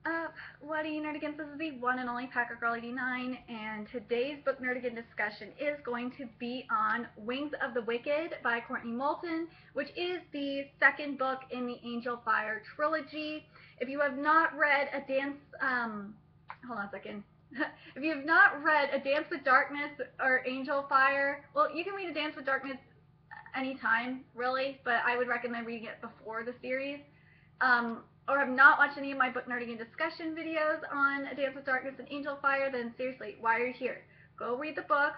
up? What are you nerdigans? This is the one and only Packer Girl 89, and today's book nerdigan discussion is going to be on Wings of the Wicked by Courtney Moulton, which is the second book in the Angel Fire trilogy. If you have not read A Dance, hold on a second. If you have not read A Dance with Darkness or Angel Fire, well, you can read A Dance with Darkness anytime, really, but I would recommend reading it before the series. Or have not watched any of my book nerdigan discussion videos on A Dance with Darkness and Angel Fire, then seriously, why are you here? Go read the books,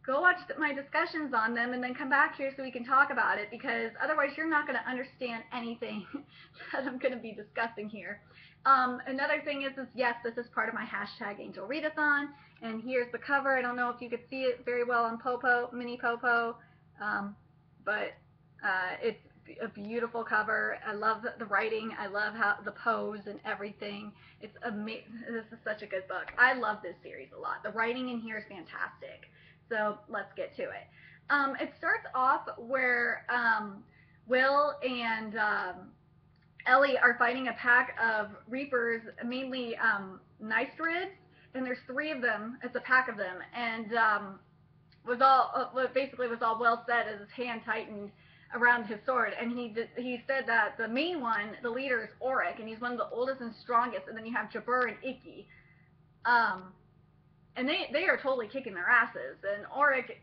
go watch my discussions on them, and then come back here so we can talk about it, because otherwise you're not going to understand anything that I'm going to be discussing here. Another thing is yes, this is part of my hashtag AngelReadAthon, and here's the cover. I don't know if you could see it very well on Popo, Mini Popo, but it's a beautiful cover. I love the writing. I love how the pose and everything. It's amazing. This is such a good book. I love this series a lot. The writing in here is fantastic. So let's get to it. It starts off where Will and Ellie are fighting a pack of Reapers, mainly Nysturids, and there's 3 of them. It's a pack of them, and what all Will said is his hand tightened around his sword, and he said that the main one, the leader, is Auric, and he's one of the oldest and strongest, and then you have Jabur and Icky, and they are totally kicking their asses, and Auric,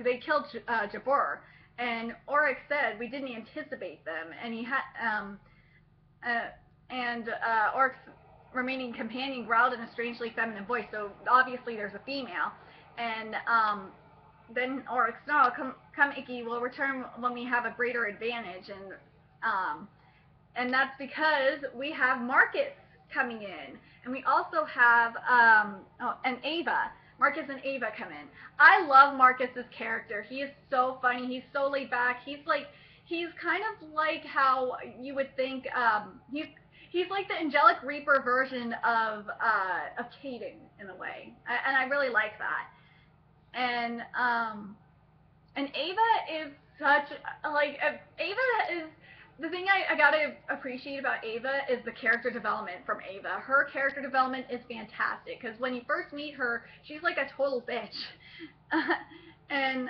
they killed Jabur, and Auric said, we didn't anticipate them, and he had, Auric's remaining companion growled in a strangely feminine voice, so obviously there's a female, and then Auric said, no, come Icky, we'll return when we have a greater advantage, and that's because we have Marcus coming in, and we also have and Ava. Marcus and Ava come in. I love Marcus's character. He is so funny. He's so laid back. He's kind of like how you would think. He's like the angelic Reaper version of Caden in a way, and I really like that. And Ava is such, like, Ava is, the thing I gotta appreciate about Ava is the character development from Ava. Her character development is fantastic, because when you first meet her, she's like a total bitch. and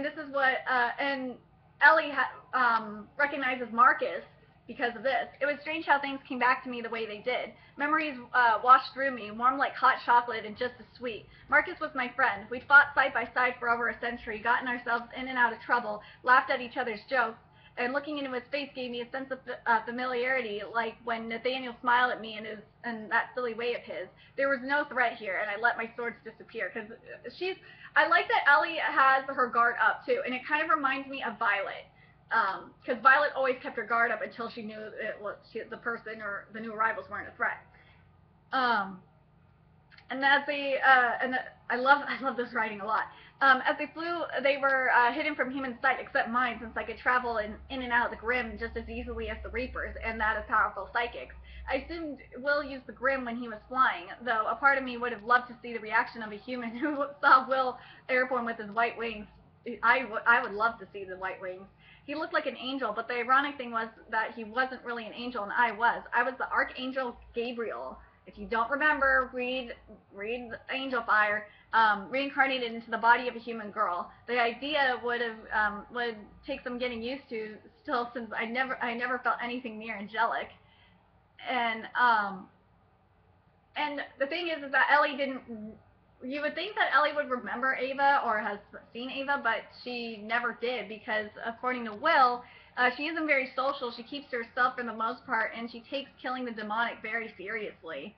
this is what, and Ellie recognizes Marcus because of this. It was strange how things came back to me the way they did. Memories washed through me, warm like hot chocolate and just as sweet. Marcus was my friend. We'd fought side by side for over a century, gotten ourselves in and out of trouble, laughed at each other's jokes, and looking into his face gave me a sense of familiarity, like when Nathaniel smiled at me and that silly way of his. There was no threat here, and I let my swords disappear, because I like that Ellie has her guard up, too, and it kind of reminds me of Violet. Because Violet always kept her guard up until she knew the person or the new arrivals weren't a threat. And I love this writing a lot. As they flew, they were hidden from human sight except mine, since I could travel in and out of the Grim just as easily as the Reapers, and that of powerful psychics. I assumed Will used the Grim when he was flying, though a part of me would have loved to see the reaction of a human who saw Will airborne with his white wings. I would love to see the white wings. He looked like an angel, but the ironic thing was that he wasn't really an angel, and I was. I was the Archangel Gabriel. If you don't remember, read Angel Fire, reincarnated into the body of a human girl. The idea would take some getting used to, still, since I never felt anything near angelic. And the thing is that Ellie didn't. You would think that Ellie would remember Ava or has seen Ava, but she never did, because according to Will, she isn't very social. She keeps to herself for the most part, and she takes killing the demonic very seriously.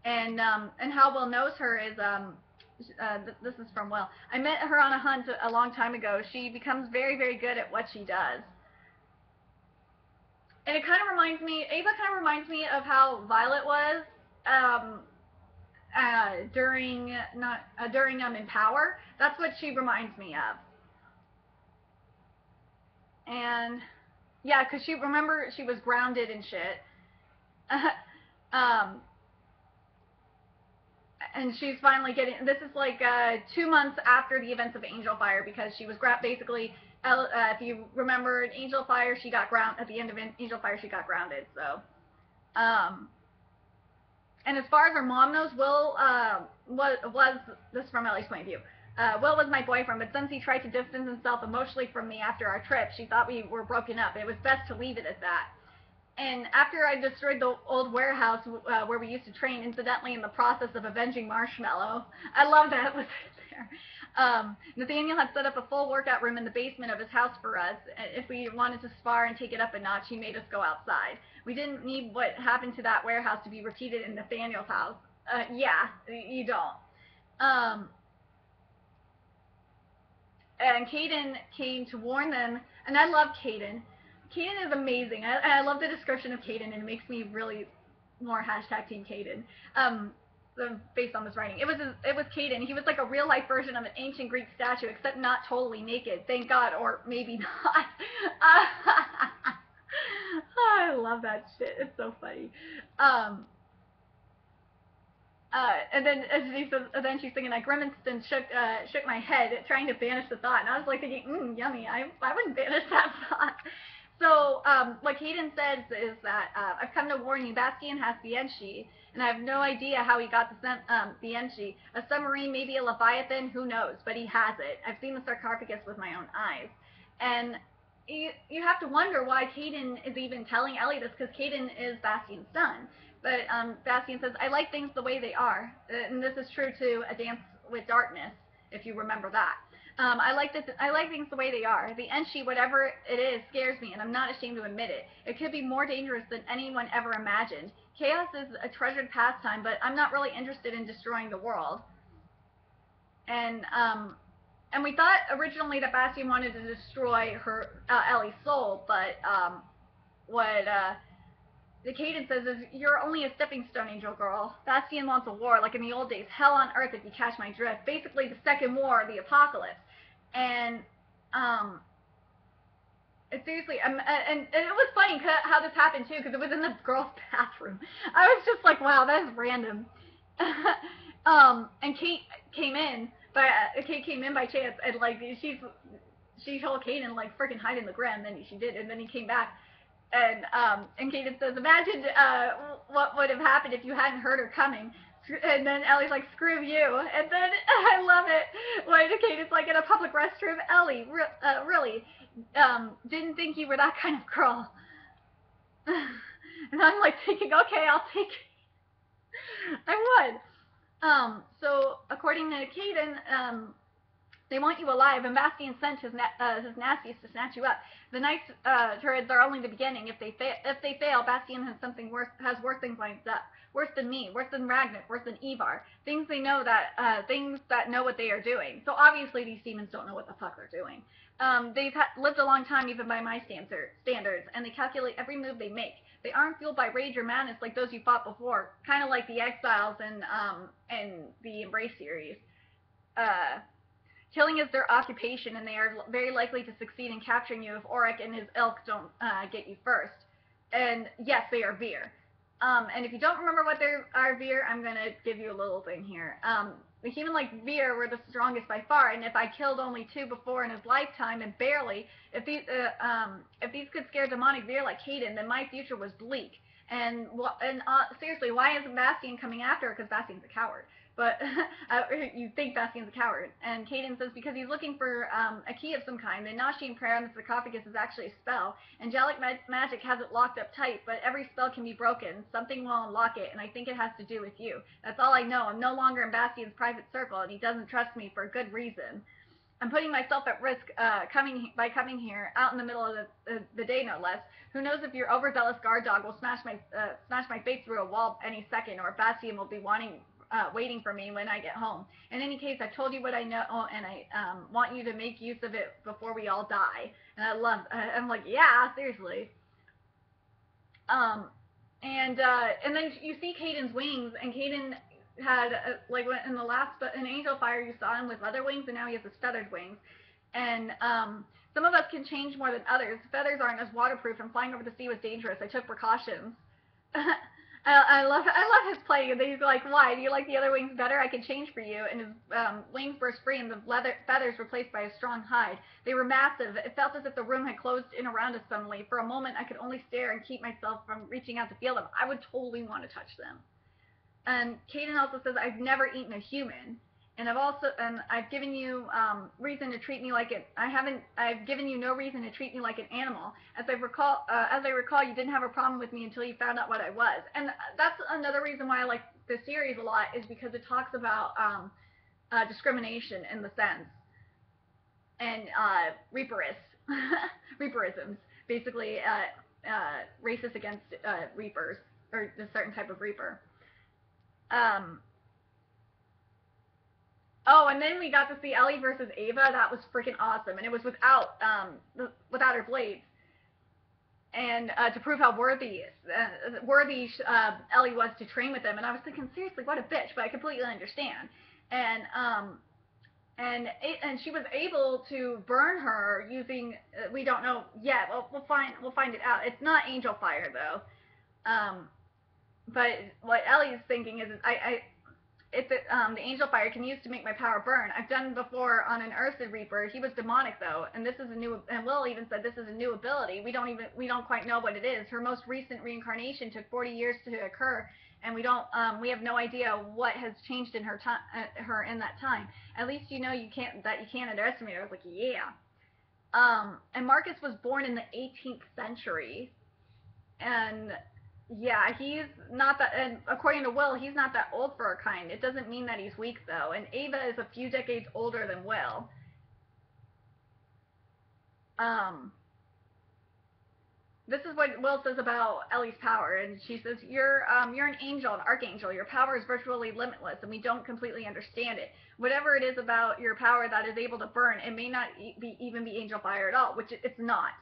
And how Will knows her is, this is from Will. I met her on a hunt a long time ago. She becomes very, very good at what she does. And it kind of reminds me, Ava kind of reminds me of how Violet was, during Empower. That's what she reminds me of. And yeah, because she was grounded and shit. And she's finally getting, this is like 2 months after the events of Angel Fire, because she was basically if you remember in Angel Fire, she got grounded. At the end of Angel Fire, she got grounded. So, and as far as her mom knows, Will was this is from Ellie's point of view. Will was my boyfriend, but since he tried to distance himself emotionally from me after our trip, she thought we were broken up. It was best to leave it at that. And after I destroyed the old warehouse where we used to train, incidentally in the process of avenging Marshmallow, I love that was there. Nathaniel had set up a full workout room in the basement of his house for us. If we wanted to spar and take it up a notch, he made us go outside. We didn't need what happened to that warehouse to be repeated in Nathaniel's house. Yeah, you don't. And Caden came to warn them, and I love Caden. Caden is amazing. I love the description of Caden, and it makes me really more hashtag Team Caden. Based on this writing, it was Caden. He was like a real life version of an ancient Greek statue, except not totally naked. Thank God, or maybe not. I love that shit. It's so funny. And then then she's thinking, I grimaced and shook my head, trying to banish the thought. And I was like thinking, yummy. I wouldn't banish that thought. So what Caden says is that I've come to warn you, Bastian has the Enshi, and I have no idea how he got the Enshi. A submarine, maybe a Leviathan, who knows? But he has it. I've seen the sarcophagus with my own eyes. And you have to wonder why Caden is even telling Ellie this, because Caden is Bastian's son. But Bastian says, I like things the way they are. And this is true to A Dance with Darkness, if you remember that. I like things the way they are. The Enshi, whatever it is, scares me, and I'm not ashamed to admit it. It could be more dangerous than anyone ever imagined. Chaos is a treasured pastime, but I'm not really interested in destroying the world. And we thought originally that Bastian wanted to destroy Ellie's soul, but the Caden says is, you're only a stepping stone, Angel Girl. Bastian wants a war, like in the old days. Hell on earth, if you catch my drift. Basically, the second war, the apocalypse. And, seriously, and it was funny how this happened, too, because it was in the girls' bathroom. I was just like, wow, that is random. And Kate came in by chance, and, like, she told Caden, like, freaking hide in the ground, and then she did, and then he came back. And Caden says, imagine what would have happened if you hadn't heard her coming. And then Ellie's like, screw you. And then I love it when Caden's like in a public restroom, Ellie, really, didn't think you were that kind of girl. And I'm like thinking, okay, I'll take it. I would. So according to Caden, they want you alive, and Bastian sent his nastiest to snatch you up. The Knights turrets are only the beginning. If they fail, Bastian has worse things lined up. Worse than me, worse than Ragnar, worse than Ivar. Things that know what they are doing. So obviously these demons don't know what the fuck they're doing. They've lived a long time even by my standards, and they calculate every move they make. They aren't fueled by rage or madness like those you fought before, kind of like the Exiles and the Embrace series. Killing is their occupation, and they are very likely to succeed in capturing you if Auric and his ilk don't get you first. And yes, they are Veer. And if you don't remember what they are Veer, I'm going to give you a little thing here. The human like Veer were the strongest by far, and if I killed only 2 before in his lifetime, and barely, if these could scare demonic Veer like Caden, then my future was bleak. And seriously, why isn't Bastian coming after her? Because Bastian's a coward. But you think Bastian's a coward. And Caden says because he's looking for a key of some kind. The Nashian prayer on the sarcophagus is actually a spell. Angelic magic has it locked up tight, but every spell can be broken. Something will unlock it, and I think it has to do with you. That's all I know. I'm no longer in Bastian's private circle, and he doesn't trust me for a good reason. I'm putting myself at risk by coming here, out in the middle of the day, no less. Who knows if your overzealous guard dog will smash my face through a wall any second, or if Bastian will be waiting for me when I get home. In any case, I've told you what I know, and I want you to make use of it before we all die. And I'm like, yeah, seriously. And then you see Caden's wings, and Caden had, like in the last, in Angel Fire, you saw him with leather wings, and now he has his feathered wings. And some of us can change more than others. Feathers aren't as waterproof, and flying over the sea was dangerous. I took precautions. I love his playing. And he's like, why? Do you like the other wings better? I can change for you. And his wings burst free, and the leather feathers replaced by a strong hide. They were massive. It felt as if the room had closed in around us suddenly. For a moment, I could only stare and keep myself from reaching out to feel them. I would totally want to touch them. And Kaden also says, I've never eaten a human. And I've given you reason to treat me like it. I've given you no reason to treat me like an animal. As I recall, you didn't have a problem with me until you found out what I was. And that's another reason why I like this series a lot, is because it talks about discrimination in the sense, and reaperisms, basically racist against reapers, or a certain type of reaper. Oh, and then we got to see Ellie versus Ava. That was freaking awesome, and it was without her blades, and to prove how worthy Ellie was to train with them. And I was thinking, seriously, what a bitch! But I completely understand. And she was able to burn her using we don't know yet. Well, we'll find it out. It's not angel fire though. But what Ellie's thinking is the angel fire can use to make my power burn. I've done before on an Ursid Reaper. He was demonic though, and this is a new. And Will even said this is a new ability. We don't quite know what it is. Her most recent reincarnation took 40 years to occur, and we have no idea what has changed in her in that time. At least you know you can't underestimate her. I was like, yeah. And Marcus was born in the 18th century, and yeah, he's not that, and according to Will, he's not that old for our kind. It doesn't mean that he's weak, though, and Ava is a few decades older than Will. This is what Will says about Ellie's power, and she says, you're an angel, an archangel. Your power is virtually limitless, and we don't completely understand it. Whatever it is about your power that is able to burn, it may not even be angel fire at all, which it's not.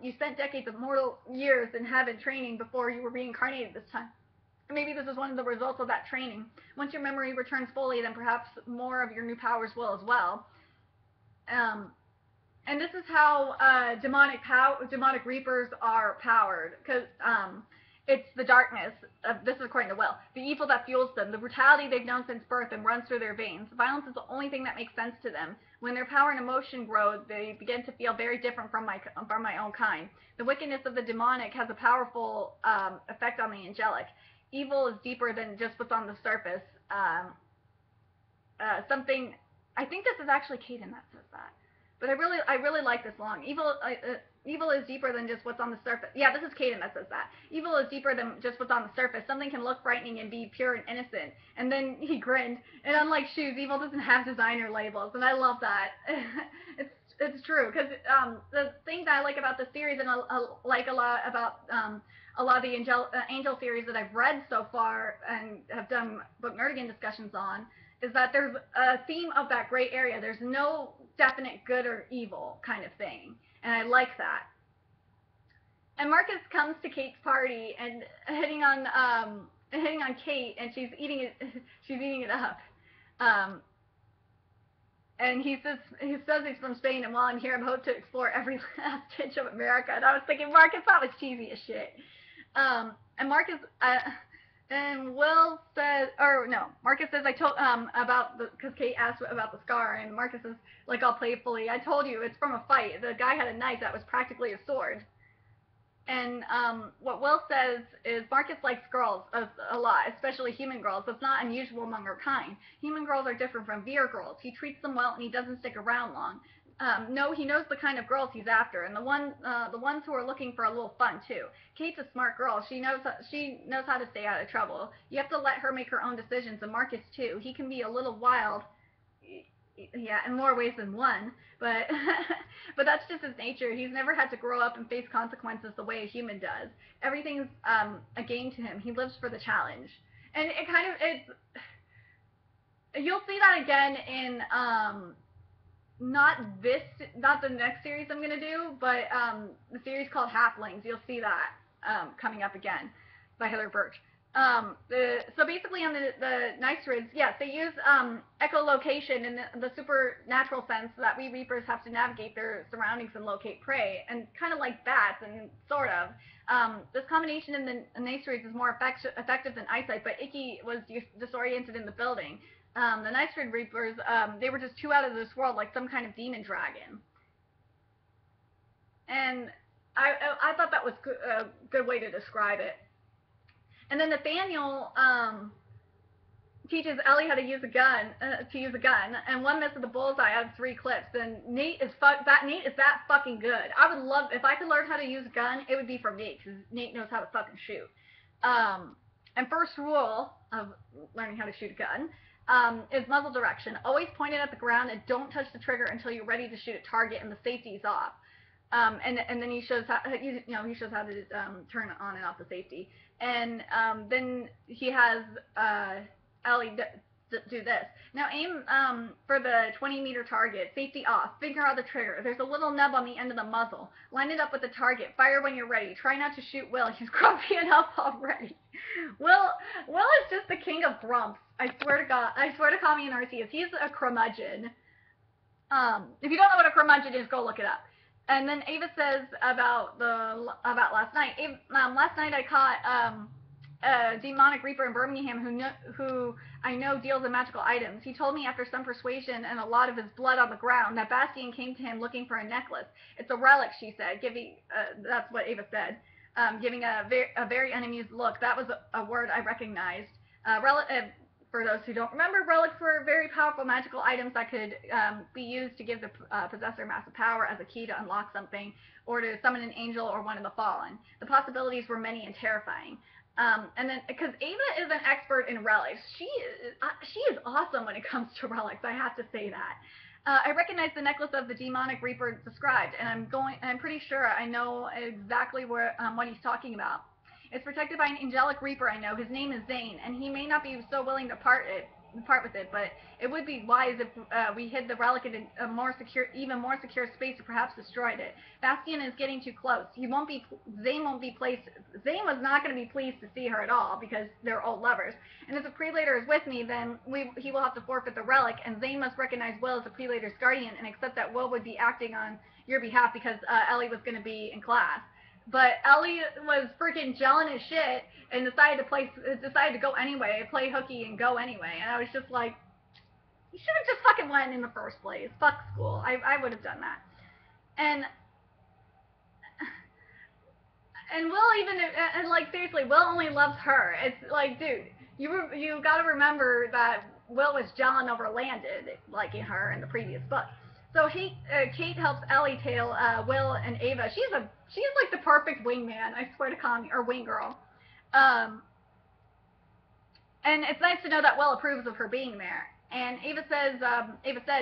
You spent decades of mortal years in heaven training before you were reincarnated this time. Maybe this is one of the results of that training. Once your memory returns fully, then perhaps more of your new powers will as well. And this is how demonic reapers are powered, because it's the darkness. This is according to Will. The evil that fuels them, the brutality they've known since birth and runs through their veins. Violence is the only thing that makes sense to them. When their power and emotion grow, they begin to feel very different from my own kind. The wickedness of the demonic has a powerful effect on the angelic. Evil is deeper than just what's on the surface. I think this is actually Kaden that says that. But I really like this long. Evil is deeper than just what's on the surface. Yeah, this is Kaden that says that. Evil is deeper than just what's on the surface. Something can look frightening and be pure and innocent. And then he grinned. And unlike shoes, evil doesn't have designer labels. And I love that. It's true. Because the thing that I like about the series, and I like a lot about a lot of the Angel series that I've read so far and have done book nerdigan discussions on, is that there's a theme of that gray area. There's no definite good or evil kind of thing. And I like that. And Marcus comes to Kate's party and hitting on Kate, and she's eating it up. And he says he's from Spain, and while I'm here, I hope to explore every last inch of America. And I was thinking, Marcus, that was cheesy as shit. And Marcus, and Will says, or no, Marcus says, I told because Kate asked about the scar, and Marcus says, like, all playfully, I told you, it's from a fight. The guy had a knife that was practically a sword. And what Will says is Marcus likes girls a lot, especially human girls. It's not unusual among her kind. Human girls are different from Veer girls. He treats them well, and he doesn't stick around long. No, he knows the kind of girls he's after, and the ones who are looking for a little fun too. Kate's a smart girl. She knows how to stay out of trouble. You have to let her make her own decisions, and Marcus too. He can be a little wild, yeah, in more ways than one, but but that's just his nature. He's never had to grow up and face consequences the way a human does. Everything's a game to him. He lives for the challenge, and you'll see that again in not the next series I'm gonna do, but the series called Halflings. You'll see that coming up again by Heather Birch. So basically on the Nystrids, yes, they use echolocation in the supernatural sense that we Reapers have to navigate their surroundings and locate prey, and kind of like bats, and sort of. This combination in the Nystrids is more effective than eyesight, but Icky was disoriented in the building. The Nystrid Reapers, they were just too out of this world, like some kind of demon dragon. And I thought that was a good way to describe it. And then Nathaniel teaches Ellie how to use a gun, and one miss of the bullseye out of 3 clips. And Nate is that fucking good. I would love, if I could learn how to use a gun, it would be for me, because Nate knows how to fucking shoot. And first rule of learning how to shoot a gun is muzzle direction. Always point it at the ground and don't touch the trigger until you're ready to shoot a target and the safety's off. And then he shows how he shows how to turn on and off the safety. And then he has Ellie do this. Now aim for the 20-meter target. Safety off. Finger out the trigger. There's a little nub on the end of the muzzle. Line it up with the target. Fire when you're ready. Try not to shoot Will. He's grumpy enough already. Will is just the king of grumps. I swear to God. I swear to Kami and RC. He's a curmudgeon. If you don't know what a curmudgeon is, go look it up. And then Ava says about last night. Last night I caught a demonic reaper in Birmingham who I know deals in magical items. He told me after some persuasion and a lot of his blood on the ground that Bastien came to him looking for a necklace. It's a relic, she said. That's what Ava said. Giving a very unamused look. That was a word I recognized. For those who don't remember, relics were very powerful magical items that could be used to give the possessor massive power as a key to unlock something, or to summon an angel or one of the fallen. The possibilities were many and terrifying. And then, because Ava is an expert in relics, she is awesome when it comes to relics. I have to say that. I recognize the necklace of the demonic reaper described, and I'm pretty sure I know exactly what he's talking about. It's protected by an angelic reaper I know. His name is Zane, and he may not be so willing to part with it, but it would be wise if we hid the relic in a even more secure space, or perhaps destroyed it. Bastien is getting too close. Zane was not going to be pleased to see her at all, because they're old lovers. And if the prelator is with me, then he will have to forfeit the relic, and Zane must recognize Will as the prelator's guardian, and accept that Will would be acting on your behalf because Ellie was going to be in class. But Ellie was freaking gelling as shit and decided to go anyway, play hooky and go anyway. And I was just like, you should have just fucking went in the first place. Fuck school. I would have done that. And Will like, seriously, Will only loves her. It's like, dude, you gotta remember that Will was gelling over Landon, liking her in the previous book. So Kate helps Ellie tail Will and Ava. She's like the perfect wingman, I swear to Kami, or wing girl. And it's nice to know that Will approves of her being there. And Ava said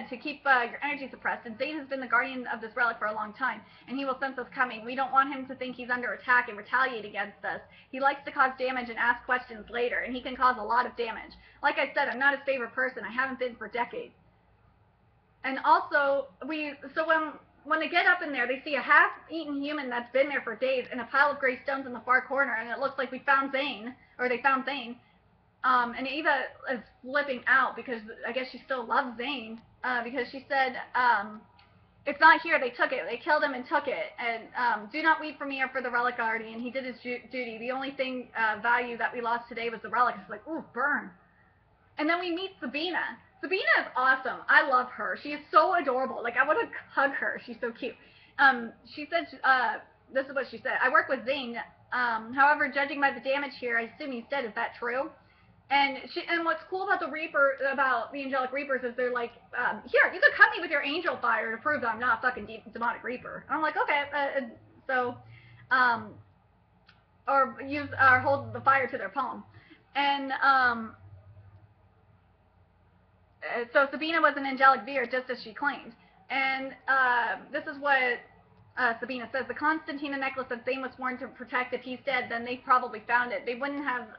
to keep your energy suppressed. And Zane has been the guardian of this relic for a long time, and he will sense us coming. We don't want him to think he's under attack and retaliate against us. He likes to cause damage and ask questions later, and he can cause a lot of damage. Like I said, I'm not his favorite person. I haven't been for decades. And also, when they get up in there, they see a half-eaten human that's been there for days and a pile of gray stones in the far corner, and it looks like they found Zane. And Ava is flipping out because I guess she still loves Zane, because she said, it's not here, they took it. They killed him and took it. And do not weep for me or for the relic guardian. He did his duty. The only thing value that we lost today was the relic. It's like, ooh, burn. And then we meet Sabina. Sabina is awesome. I love her. She is so adorable. Like, I want to hug her. She's so cute. She said, this is what she said. I work with Zane. However, judging by the damage here, I assume he's dead. Is that true? And what's cool about the Angelic Reapers is they're like, here, you can cut me with your angel fire to prove that I'm not a fucking demonic reaper. And I'm like, okay. Or hold the fire to their palm. And, so Sabina was an angelic veer, just as she claimed. And this is what Sabina says. The Constantina necklace that Zane was sworn to protect, if he's dead, then they probably found it. They wouldn't have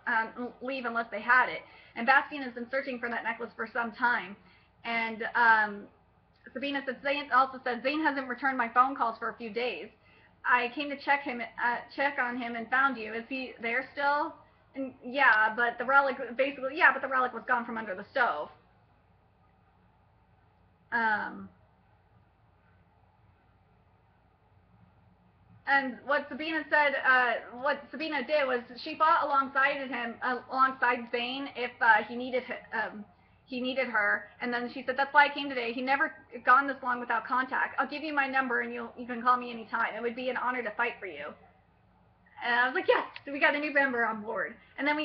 leave unless they had it. And Bastien has been searching for that necklace for some time. And Sabina said, Zane hasn't returned my phone calls for a few days. I came to check on him and found you. Is he there still? And yeah, but the relic basically, yeah, but the relic was gone from under the stove. Um, and what Sabina did was she fought alongside him, alongside Zane if he needed her. And then she said, "That's why I came today. He never gone this long without contact. I'll give you my number, and you can call me anytime. It would be an honor to fight for you." And I was like, yes, so we got a new member on board. And then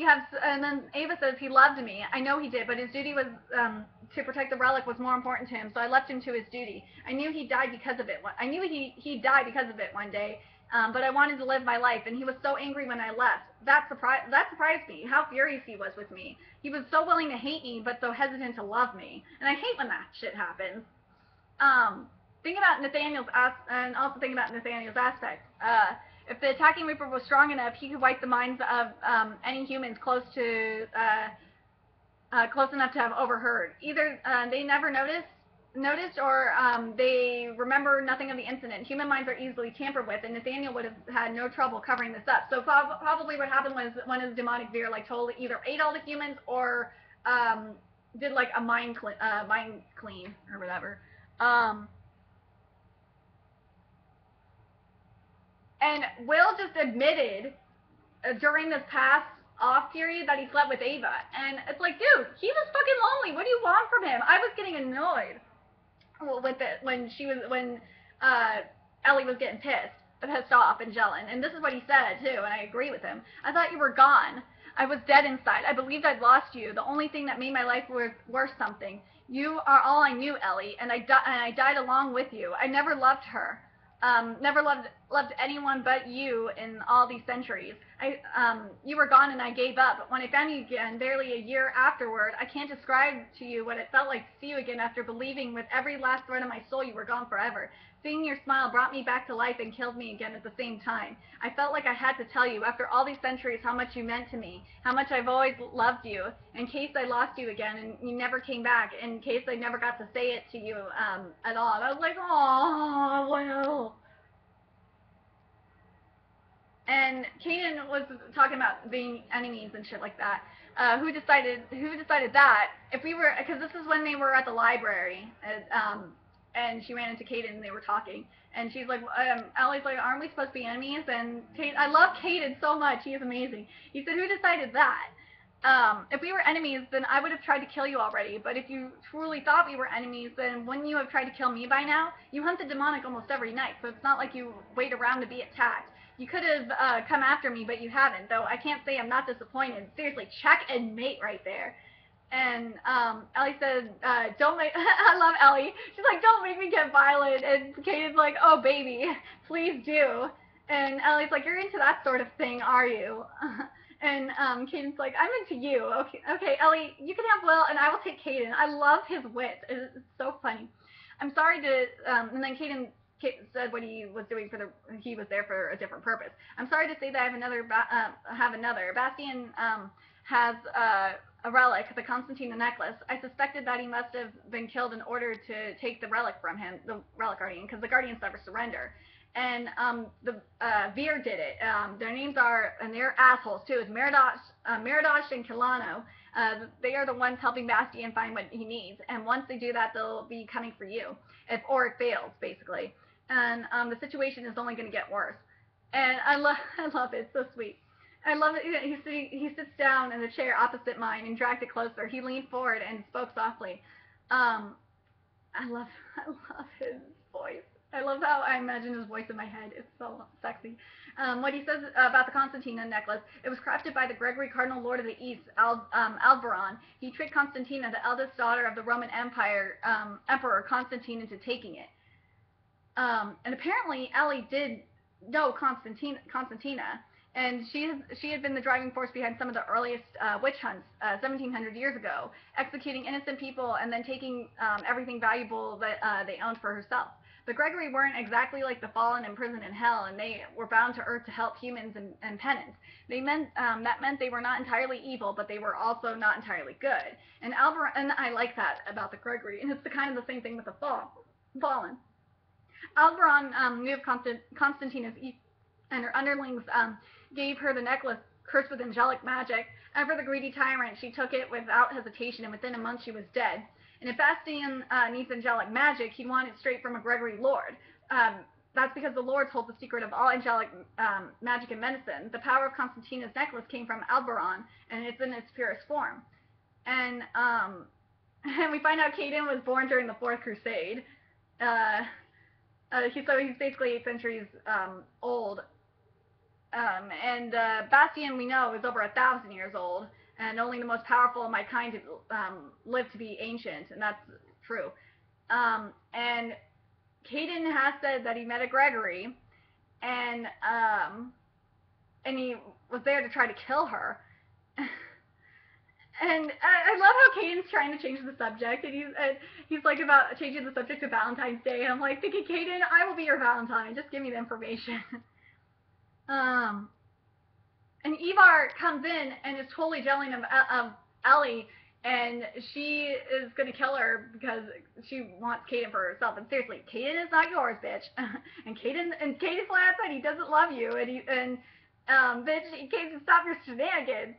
Ava says he loved me. I know he did, but his duty was to protect the relic was more important to him, so I left him to his duty. I knew he died because of it. I knew he died because of it one day, but I wanted to live my life, and he was so angry when I left. That surprised me, how furious he was with me. He was so willing to hate me, but so hesitant to love me. And I hate when that shit happens. Think about Nathaniel's aspect. If the attacking Reaper was strong enough, he could wipe the minds of any humans close enough to have overheard. Either they never noticed, or they remember nothing of the incident. Human minds are easily tampered with, and Nathaniel would have had no trouble covering this up. So probably what happened was one of the demonic Veer like totally either ate all the humans or did like a mind clean or whatever. And Will just admitted during this past off period that he slept with Ava. And it's like, dude, he was fucking lonely. What do you want from him? I was getting annoyed with it when Ellie was getting pissed off and Jellin. And this is what he said too, and I agree with him. I thought you were gone. I was dead inside. I believed I'd lost you. The only thing that made my life worth something. You are all I knew, Ellie, and I died along with you. I never loved her. Never loved anyone but you in all these centuries. You were gone and I gave up. When I found you again, barely a year afterward, I can't describe to you what it felt like to see you again after believing with every last thread of my soul you were gone forever. Seeing your smile brought me back to life and killed me again at the same time. I felt like I had to tell you, after all these centuries, how much you meant to me, how much I've always loved you, in case I lost you again and you never came back, in case I never got to say it to you at all. And I was like, oh, well. And Kaden was talking about being enemies and shit like that. Who decided that? If we were, because this is when they were at the library, and she ran into Kaden and they were talking, and she's like, Ellie's like, aren't we supposed to be enemies? And I love Kaden so much. He is amazing. He said, who decided that? If we were enemies, then I would have tried to kill you already. But if you truly thought we were enemies, then wouldn't you have tried to kill me by now? You hunt the demonic almost every night, so it's not like you wait around to be attacked. You could have come after me, but you haven't, though I can't say I'm not disappointed. Seriously, check and mate right there. And Ellie said, don't make, I love Ellie. She's like, don't make me get violent. And Kaden's like, oh, baby, please do. And Ellie's like, you're into that sort of thing, are you? And Kaden's like, I'm into you. Okay, Ellie, you can have Will, and I will take Kaden. I love his wit. It's so funny. I'm sorry to, and then Kaden said what he was doing he was there for a different purpose. I'm sorry to say that I have another. Bastian has a relic, the Constantina necklace. I suspected that he must have been killed in order to take the relic from him, the relic guardian, because the guardians never surrender. And the Veer did it. Their names are, and they're assholes too, is Meridosh and Kilano. They are the ones helping Bastian find what he needs. And once they do that, they'll be coming for you, if Auric fails, basically. And the situation is only going to get worse. And I love it. It's so sweet. I love it. He sits down in the chair opposite mine and dragged it closer. He leaned forward and spoke softly. I love his voice. I love how I imagine his voice in my head. It's so sexy. What he says about the Constantina necklace, it was crafted by the Gregory Cardinal Lord of the East, Alvaron. He tricked Constantina, the eldest daughter of the Roman Empire, Emperor Constantine, into taking it. And apparently Ellie did know Constantina, and she had been the driving force behind some of the earliest witch hunts 1,700 years ago, executing innocent people and then taking everything valuable that they owned for herself. The Gregory weren't exactly like the fallen imprisoned in hell, and they were bound to earth to help humans and penance. That meant they were not entirely evil, but they were also not entirely good. And I like that about the Gregory, and it's the kind of the same thing with the fallen. Alvaron knew of Constantina's and her underlings gave her the necklace cursed with angelic magic, and for the greedy tyrant, she took it without hesitation, and within a month she was dead. And if Bastien needs angelic magic, he'd want it straight from a Gregory Lord. That's because the Lords hold the secret of all angelic magic and medicine. The power of Constantina's necklace came from Alberon, and it's in its purest form. And we find out Caden was born during the Fourth Crusade. He's basically 8 centuries old. Bastien, we know, is over 1,000 years old, and only the most powerful of my kind live to be ancient, and that's true. And Caden has said that he met a Gregory, and he was there to try to kill her. And I love how Caden's trying to change the subject, and he's like about changing the subject to Valentine's Day, and I'm like thinking, Caden, I will be your Valentine, just give me the information. And Ivar comes in and is totally jelling of Ellie, and she is going to kill her because she wants Caden for herself. And seriously, Caden is not yours, bitch. and Caden flat out said he doesn't love you, and bitch, Caden, stop your shenanigans.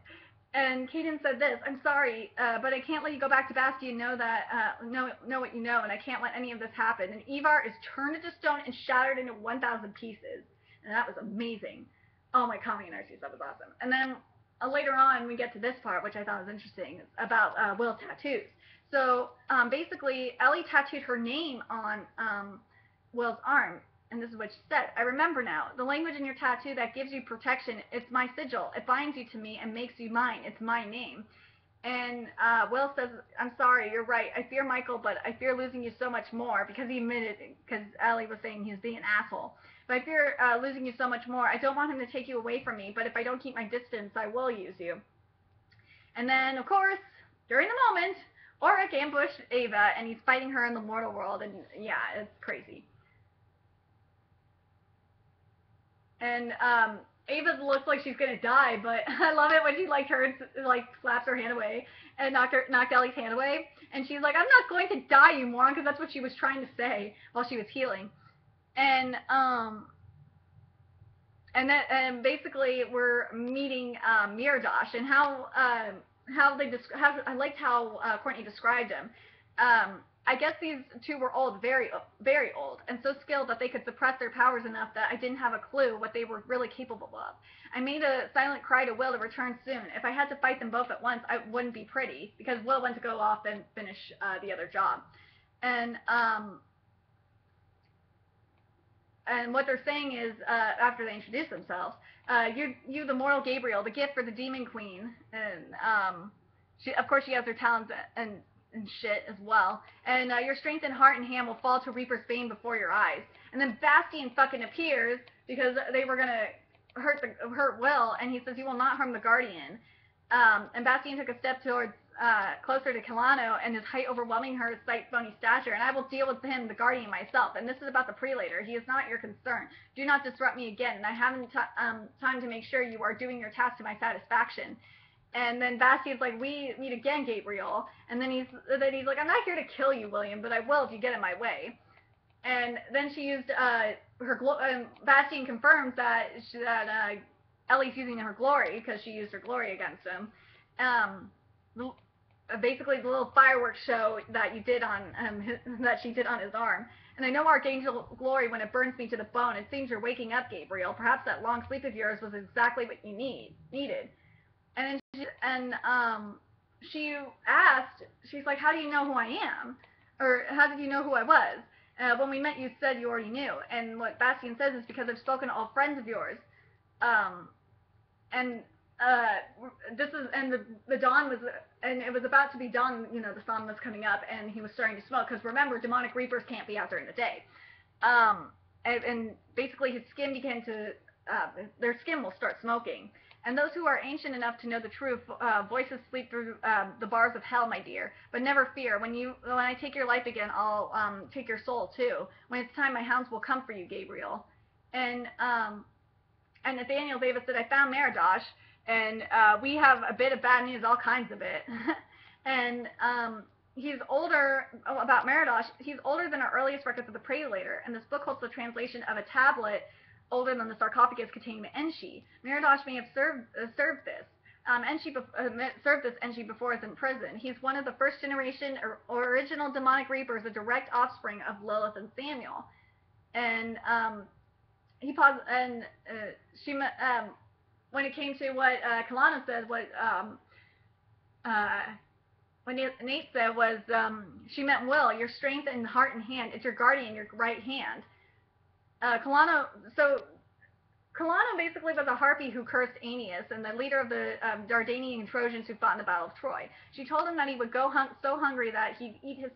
And Caden said this: "I'm sorry, but I can't let you go back to Bastien. Know what you know, and I can't let any of this happen." And Ivar is turned into stone and shattered into 1,000 pieces, and that was amazing. Oh, my comic energy stuff was awesome. And then later on, we get to this part, which I thought was interesting, about Will's tattoos. So basically, Ellie tattooed her name on Will's arm, and this is what she said: "I remember now. The language in your tattoo that gives you protection, it's my sigil. It binds you to me and makes you mine. It's my name." And Will says, "I'm sorry, you're right. I fear Michael, but I fear losing you so much more," because he admitted, because Ellie was saying he was being an asshole. "But I fear losing you so much more. I don't want him to take you away from me, but if I don't keep my distance, I will use you." And then, of course, during the moment, Auric ambushed Ava, and he's fighting her in the mortal world, and yeah, it's crazy. And Ava looks like she's gonna die, but I love it when she slaps her hand away and knocked Ellie's hand away, and she's like, "I'm not going to die, you moron," because that's what she was trying to say while she was healing. And basically we're meeting Miradosh, and I liked how Courtney described him. I guess these two were old, very, very old, and so skilled that they could suppress their powers enough that I didn't have a clue what they were really capable of. I made a silent cry to Will to return soon. If I had to fight them both at once, I wouldn't be pretty, because Will went to go off and finish the other job. And what they're saying is, after they introduce themselves, you the mortal Gabriel, the gift for the demon queen, and of course she has her talents and shit as well, and your strength in heart and hand will fall to Reaper's bane before your eyes. And then Bastien fucking appears, because they were gonna hurt Will, and he says he will not harm the Guardian. And Bastien took a step towards closer to Kilano, and his height overwhelming her slight bony stature. "And I will deal with him, the Guardian, myself. And this is about the Prelator. He is not your concern. Do not disrupt me again, and I haven't time to make sure you are doing your task to my satisfaction." And then Bastien's like, "We meet again, Gabriel." And then he's like, "I'm not here to kill you, William, but I will if you get in my way." And then she used Bastien confirms that Ellie's using her glory, because she used her glory against him. Basically the little fireworks show that you did on that she did on his arm. "And I know Archangel glory when it burns me to the bone. It seems you're waking up, Gabriel. Perhaps that long sleep of yours was exactly what you needed." And she asked, she's like, "How do you know who I am? Or how did you know who I was? When we met, you said you already knew." And what Bastien says is, "Because I've spoken to all friends of yours." The dawn was, and it was about to be dawn, the sun was coming up, and he was starting to smoke, because remember, demonic reapers can't be out during the day. And basically his skin began to, their skin will start smoking. "And those who are ancient enough to know the truth, voices sleep through the bars of hell, my dear. But never fear, when I take your life again, I'll take your soul too. When it's time, my hounds will come for you, Gabriel." And Nathaniel Davis said, "I found Miradosh, and we have a bit of bad news, all kinds of it." And he's older, about Miradosh, he's older than our earliest records of the Prelator, and this book holds the translation of a tablet older than the sarcophagus containing the Enshi. Meriadosh may have served this. Served this Enshi before his imprisoned. He's one of the first generation original demonic reapers, a direct offspring of Lilith and Samuel. And he paused, and she when it came to what Kalana said, what Nate said was she meant will, your strength and heart and hand. It's your guardian, your right hand. Kalana basically was a harpy who cursed Aeneas, and the leader of the Dardanian Trojans who fought in the Battle of Troy. She told him that he would go so hungry that he'd eat his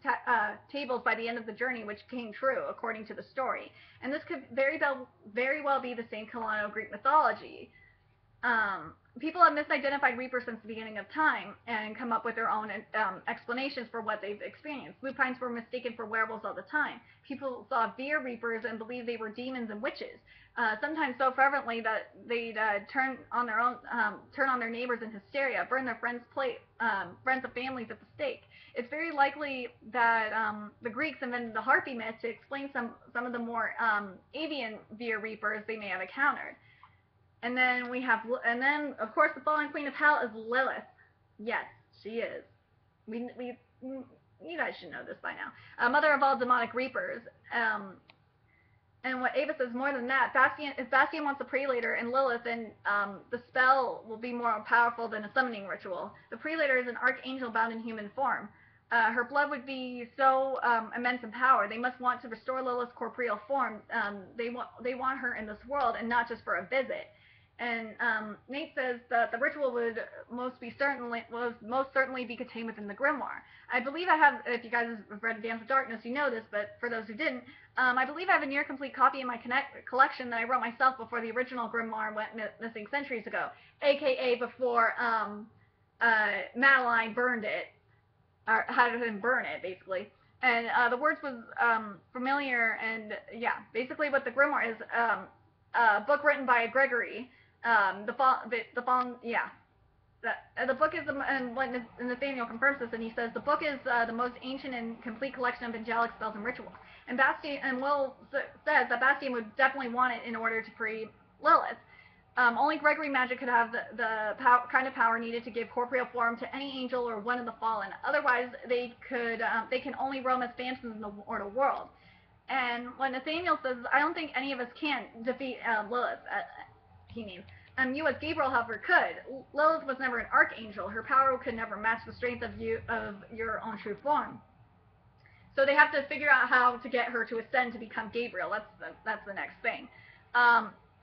tables by the end of the journey, which came true, according to the story. And this could very well be the same Kalano Greek mythology. People have misidentified reapers since the beginning of time and come up with their own explanations for what they've experienced. Lupines were mistaken for werewolves all the time. People saw Veer reapers and believed they were demons and witches. Sometimes so fervently that they'd turn on their neighbors in hysteria, burn their friends' friends and families at the stake. It's very likely that the Greeks invented the harpy myth to explain some of the more avian Veer reapers they may have encountered. And then of course the fallen queen of hell is Lilith. Yes, she is. You guys should know this by now. Mother of all demonic reapers. And what Ava says, more than that, if Bastian wants a prelator and Lilith, then the spell will be more powerful than a summoning ritual. The prelator is an archangel bound in human form. Her blood would be so immense in power. They must want to restore Lilith's corporeal form. They want her in this world and not just for a visit. And Nate says that the ritual would most certainly be contained within the grimoire. I believe I have, if you guys have read Dance of Darkness, you know this, but for those who didn't, I believe I have a near complete copy in my collection that I wrote myself before the original grimoire went missing centuries ago, aka before Madeline burned it, or had him burn it, basically. And the words was familiar, and yeah, basically what the grimoire is, a book written by Gregory. The book is, and when Nathaniel confirms this, and he says the book is the most ancient and complete collection of angelic spells and rituals. And Will says that Bastian would definitely want it in order to free Lilith. Only Gregory magic could have the kind of power needed to give corporeal form to any angel or one of the fallen. Otherwise, they can only roam as phantoms in the mortal world. And when Nathaniel says, I don't think any of us can defeat Lilith, he means. You as Gabriel, however, could. Lilith was never an archangel. Her power could never match the strength of your own true form. So they have to figure out how to get her to ascend to become Gabriel. That's the next thing.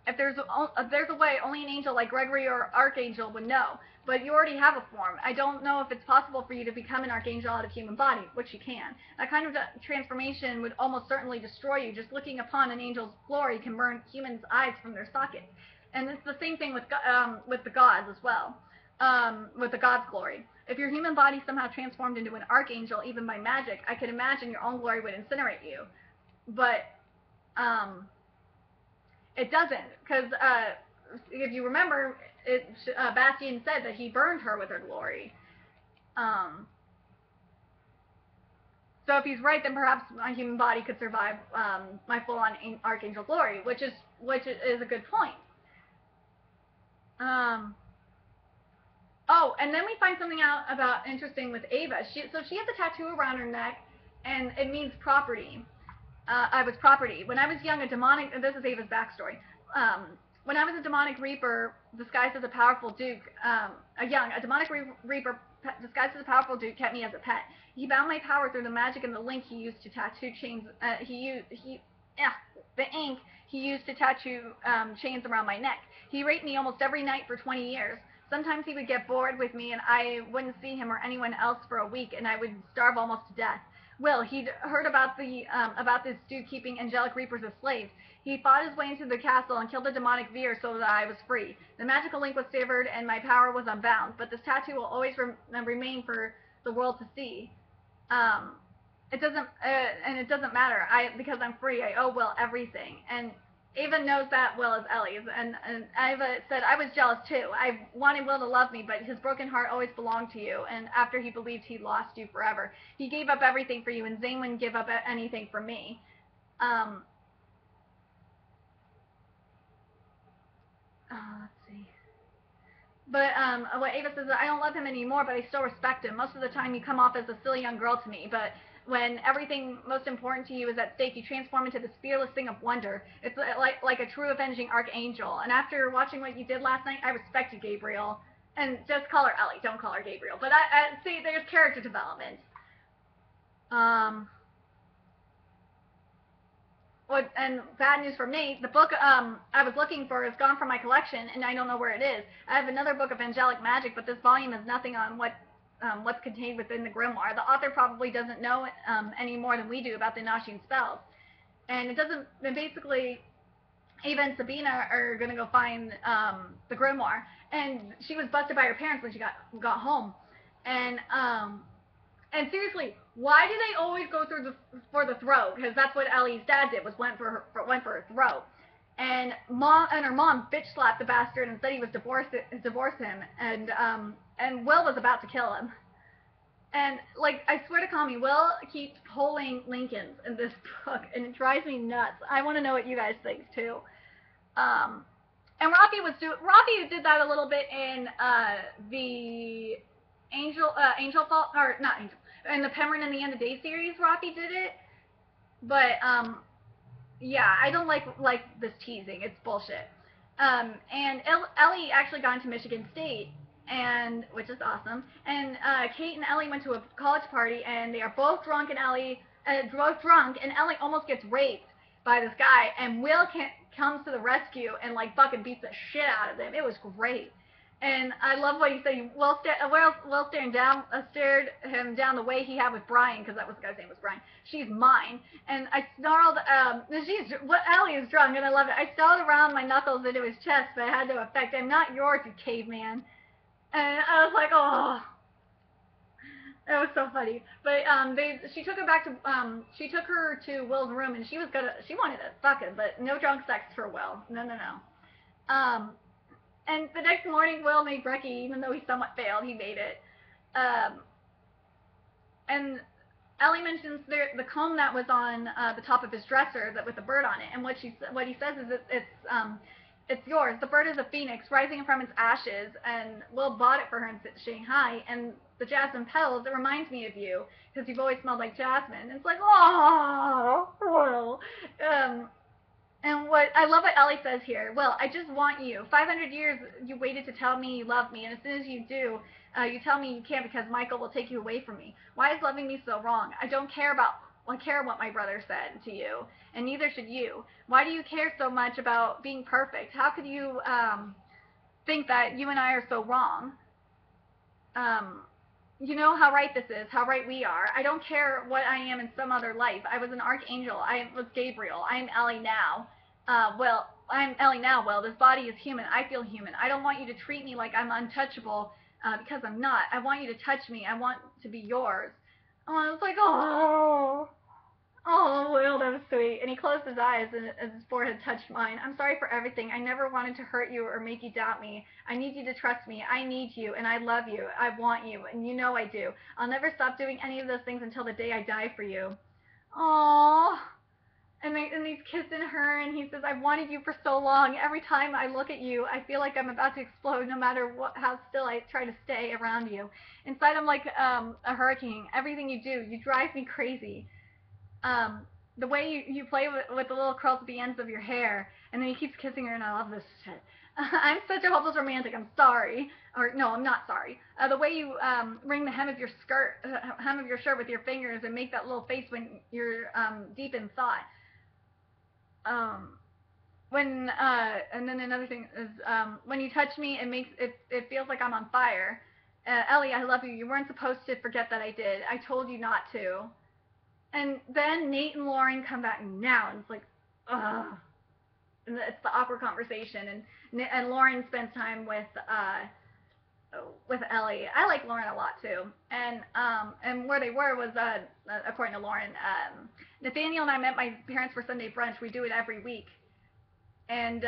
If there's a way, only an angel like Gregory or archangel would know. But you already have a form. I don't know if it's possible for you to become an archangel out of human body, which you can. That kind of transformation would almost certainly destroy you. Just looking upon an angel's glory can burn humans' eyes from their sockets. And it's the same thing with the gods as well, with the god's glory. If your human body somehow transformed into an archangel, even by magic, I could imagine your own glory would incinerate you. But it doesn't, because if you remember, Bastian said that he burned her with her glory. So if he's right, then perhaps my human body could survive my full-on archangel glory, which is a good point. Oh, and then we find something out about interesting with Ava. So she has a tattoo around her neck, and it means property. I was property. When I was young, this is Ava's backstory. When I was a demonic reaper disguised as a powerful duke, a demonic reaper disguised as a powerful duke kept me as a pet. He bound my power through the magic and the link he used to tattoo chains. The ink he used to tattoo chains around my neck. He raped me almost every night for 20 years. Sometimes he would get bored with me and I wouldn't see him or anyone else for a week, and I would starve almost to death. Will, he'd heard about this dude keeping angelic reapers as slaves. He fought his way into the castle and killed the demonic Veer so that I was free. The magical link was severed and my power was unbound, but this tattoo will always remain for the world to see. It doesn't matter. Because I'm free, I owe Will everything. And Ava knows that Will is Ellie's, and Ava said, I was jealous too. I wanted Will to love me, but his broken heart always belonged to you, and after he believed he lost you forever. He gave up everything for you, and Zane wouldn't give up anything for me. let's see. But what Ava says is, I don't love him anymore, but I still respect him. Most of the time, you come off as a silly young girl to me, but when everything most important to you is at stake, you transform into this fearless thing of wonder. It's like a true avenging archangel. And after watching what you did last night, I respect you, Gabriel. And just call her Ellie. Don't call her Gabriel. But I see, there's character development. And bad news for Nate, the book I was looking for is gone from my collection, and I don't know where it is. I have another book of angelic magic, but this volume has nothing on what's contained within the grimoire. The author probably doesn't know any more than we do about the Noshian spells. And it doesn't, and basically, Ava and Sabina are going to go find the grimoire. And she was busted by her parents when she got home. And seriously, why do they always go for the throat? Because that's what Ellie's dad did, was went for her throat. And her mom bitch slapped the bastard and said he was divorce him. And Will was about to kill him. And like, I swear to Kami, Will keeps pulling Lincolns in this book, and it drives me nuts. I want to know what you guys think too. And Rocky did that a little bit in the Angel Fall, or not Angel, in the Pemron and the End of Day series. Rocky did it, but yeah, I don't like this teasing. It's bullshit. And Ellie actually got into Michigan State, and which is awesome. And Kate and Ellie went to a college party, and they are both drunk, and Ellie almost gets raped by this guy, and Will comes to the rescue and like fucking beats the shit out of him. It was great. And I love what he said. Will stared him down the way he had with Brian, because that was the guy's name, was Brian. She's mine. And I snarled, Ellie is drunk, and I love it. I snarled around my knuckles into his chest, but it had no effect. I'm not yours, you caveman. And I was like, oh. It was so funny. But she took her to Will's room, and she wanted to fuck him, but no drunk sex for Will. No. And the next morning, Will made brekkie, even though he somewhat failed. He made it. And Ellie mentions the comb that was on the top of his dresser with the bird on it. And what he says is it's yours. The bird is a phoenix rising from its ashes, and Will bought it for her in Shanghai. And the jasmine petals, it reminds me of you, because you've always smelled like jasmine. And it's like, oh, Will. And what I love what Ellie says here. Well, I just want you. 500 years you waited to tell me you love me, and as soon as you do, you tell me you can't because Michael will take you away from me. Why is loving me so wrong? I don't care what my brother said to you, and neither should you. Why do you care so much about being perfect? How could you think that you and I are so wrong? You know how right this is, how right we are. I don't care what I am in some other life. I was an archangel. I was Gabriel. I'm Ellie now. I'm Ellie now. Well, this body is human. I feel human. I don't want you to treat me like I'm untouchable because I'm not. I want you to touch me. I want to be yours. Oh, I was like, oh, Will, that was sweet. And he closed his eyes, and his forehead touched mine. I'm sorry for everything. I never wanted to hurt you or make you doubt me. I need you to trust me. I need you, and I love you. I want you, and you know I do. I'll never stop doing any of those things until the day I die for you. Aww. And he's kissing her, and he says, I've wanted you for so long. Every time I look at you, I feel like I'm about to explode, no matter how still I try to stay around you. Inside, I'm like a hurricane. Everything you do, you drive me crazy. The way you play with the little curls at the ends of your hair, and then he keeps kissing her, and I love this shit. I'm such a hopeless romantic. I'm sorry. Or no, I'm not sorry. The way you ring the hem of your shirt with your fingers and make that little face when you're deep in thought. And then another thing is when you touch me, it feels like I'm on fire. Ellie, I love you. You weren't supposed to forget that I did. I told you not to. And then Nate and Lauren come back now, and it's like, ugh. And it's the awkward conversation, and Lauren spends time with Ellie. I like Lauren a lot too. And where they were was according to Lauren, Nathaniel and I met my parents for Sunday brunch. We do it every week, and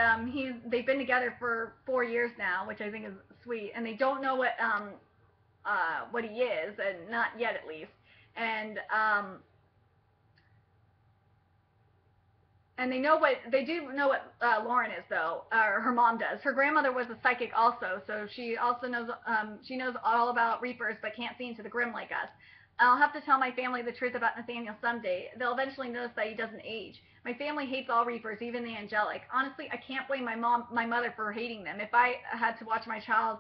they've been together for 4 years now, which I think is sweet. And they don't know what he is, and not yet at least. And And they do know what Lauren is, though, or her mom does. Her grandmother was a psychic also, so she also knows, she knows all about Reapers, but can't see into the grim like us. I'll have to tell my family the truth about Nathaniel someday. They'll eventually notice that he doesn't age. My family hates all Reapers, even the angelic. Honestly, I can't blame my mother for hating them. If I had to watch my child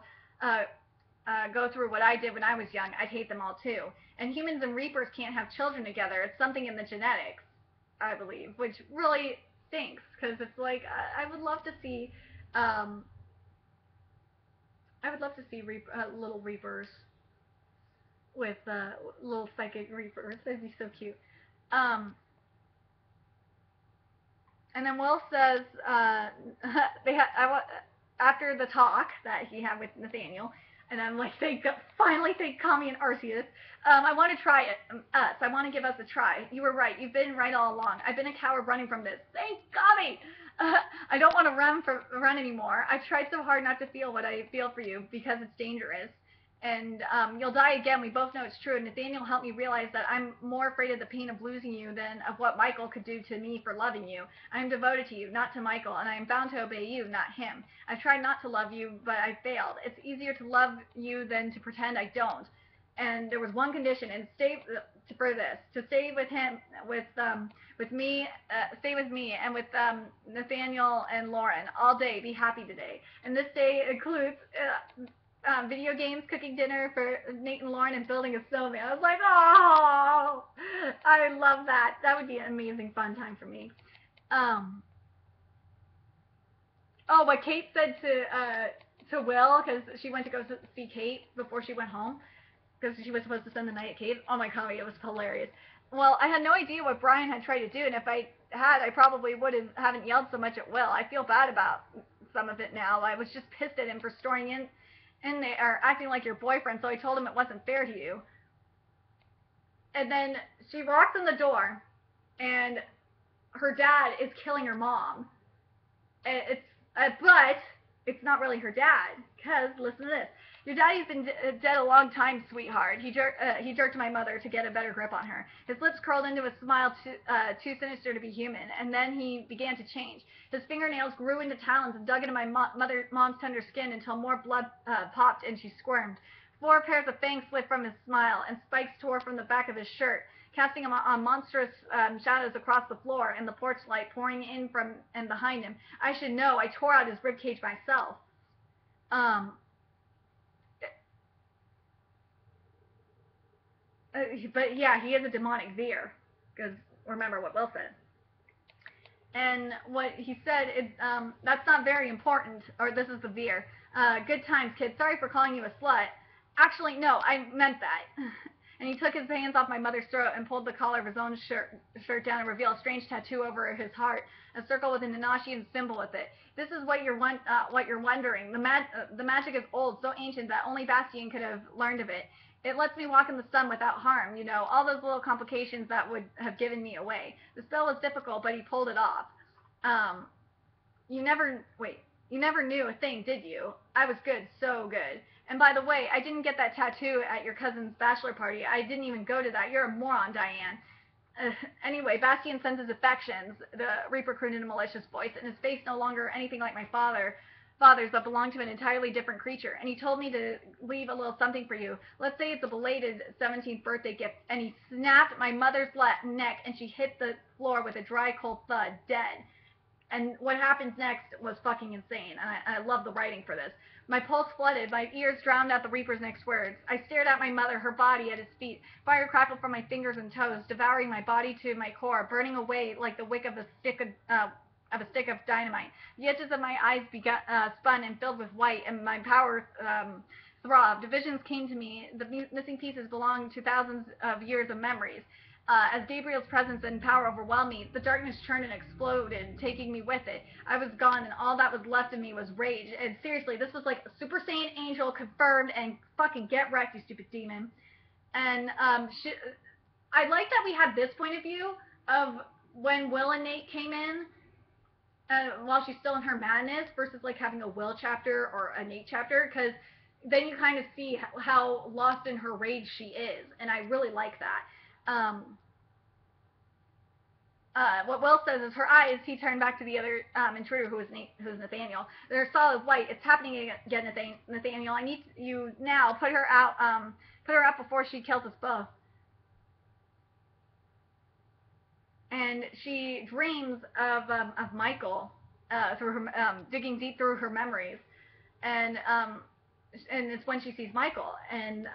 go through what I did when I was young, I'd hate them all too. And humans and Reapers can't have children together. It's something in the genetics, I believe, which really stinks, because it's like I would love to see, little Reapers with little psychic Reapers. That'd be so cute. Um, and then Will says after the talk that he had with Nathaniel, and I'm like, finally, thank Kami and Arceus. I want to try it. I want to give us a try. You were right. You've been right all along. I've been a coward running from this. Thank Kami. I don't want to run anymore. I've tried so hard not to feel what I feel for you because it's dangerous. And you'll die again. We both know it's true. And Nathaniel helped me realize that I'm more afraid of the pain of losing you than of what Michael could do to me for loving you. I am devoted to you, not to Michael, and I am bound to obey you, not him. I've tried not to love you, but I failed. It's easier to love you than to pretend I don't. And there was one condition, and stay for this, to stay with him, with me, stay with me, and with Nathaniel and Lauren all day. Be happy today. And this day includes video games, cooking dinner for Nate and Lauren, and building a snowman. I was like, oh, I love that. That would be an amazing fun time for me. Oh, what Kate said to Will, because she went to go see Kate before she went home, because she was supposed to spend the night at Kate. Oh my god, it was hilarious. Well, I had no idea what Brian had tried to do, and if I had, I probably haven't yelled so much at Will. I feel bad about some of it now. I was just pissed at him for storing in there, acting like your boyfriend, so I told him it wasn't fair to you. And then she walks in the door, and her dad is killing her mom. But it's not really her dad, because listen to this. Your daddy's been dead a long time, sweetheart. He jerked my mother to get a better grip on her. His lips curled into a smile too sinister to be human, and then he began to change. His fingernails grew into talons and dug into my mom's tender skin until more blood popped and she squirmed. 4 pairs of fangs slid from his smile, and spikes tore from the back of his shirt, casting him on monstrous shadows across the floor and the porch light pouring in from and behind him. I should know. I tore out his ribcage myself. But yeah, he is a demonic Veer, because remember what Will said. And what he said is, that's not very important, or this is the Veer. Good times, kid. Sorry for calling you a slut. Actually, no, I meant that. And he took his hands off my mother's throat and pulled the collar of his own shirt down and revealed a strange tattoo over his heart, a circle with a Nanashian symbol with it. This is what you're wondering. The magic is old, so ancient that only Bastian could have learned of it. It lets me walk in the sun without harm, you know, all those little complications that would have given me away. The spell was difficult, but he pulled it off. You never knew a thing, did you? I was good, so good. And by the way, I didn't get that tattoo at your cousin's bachelor party. I didn't even go to that. You're a moron, Diane. Anyway, Bastian sends his affections, the Reaper crooned in a malicious voice, and his face no longer anything like my father's, but belonged to an entirely different creature. And he told me to leave a little something for you. Let's say it's a belated 17th birthday gift. And he snapped my mother's neck, and she hit the floor with a dry, cold thud, dead. And what happens next was fucking insane. And I love the writing for this. My pulse flooded. My ears drowned out the Reaper's next words. I stared at my mother, her body at his feet. Fire crackled from my fingers and toes, devouring my body to my core, burning away like the wick of a stick of dynamite. The edges of my eyes spun and filled with white, and my power throbbed. Visions came to me. The missing pieces belonged to thousands of years of memories. As Gabriel's presence and power overwhelmed me, the darkness churned and exploded, taking me with it. I was gone, and all that was left of me was rage. And seriously, this was like a Super Saiyan Angel confirmed, and fucking get wrecked, you stupid demon. And I like that we had this point of view of when Will and Nate came in, while she's still in her madness, versus like having a Will chapter or a Nate chapter, because then you kind of see how lost in her rage she is, and I really like that. what Will says is her eyes, he turned back to the other intruder who's Nathaniel. They're solid white. It's happening again, Nathaniel. I need you now. Put her out before she kills us both. And she dreams of Michael through her digging deep through her memories, and it's when she sees Michael, and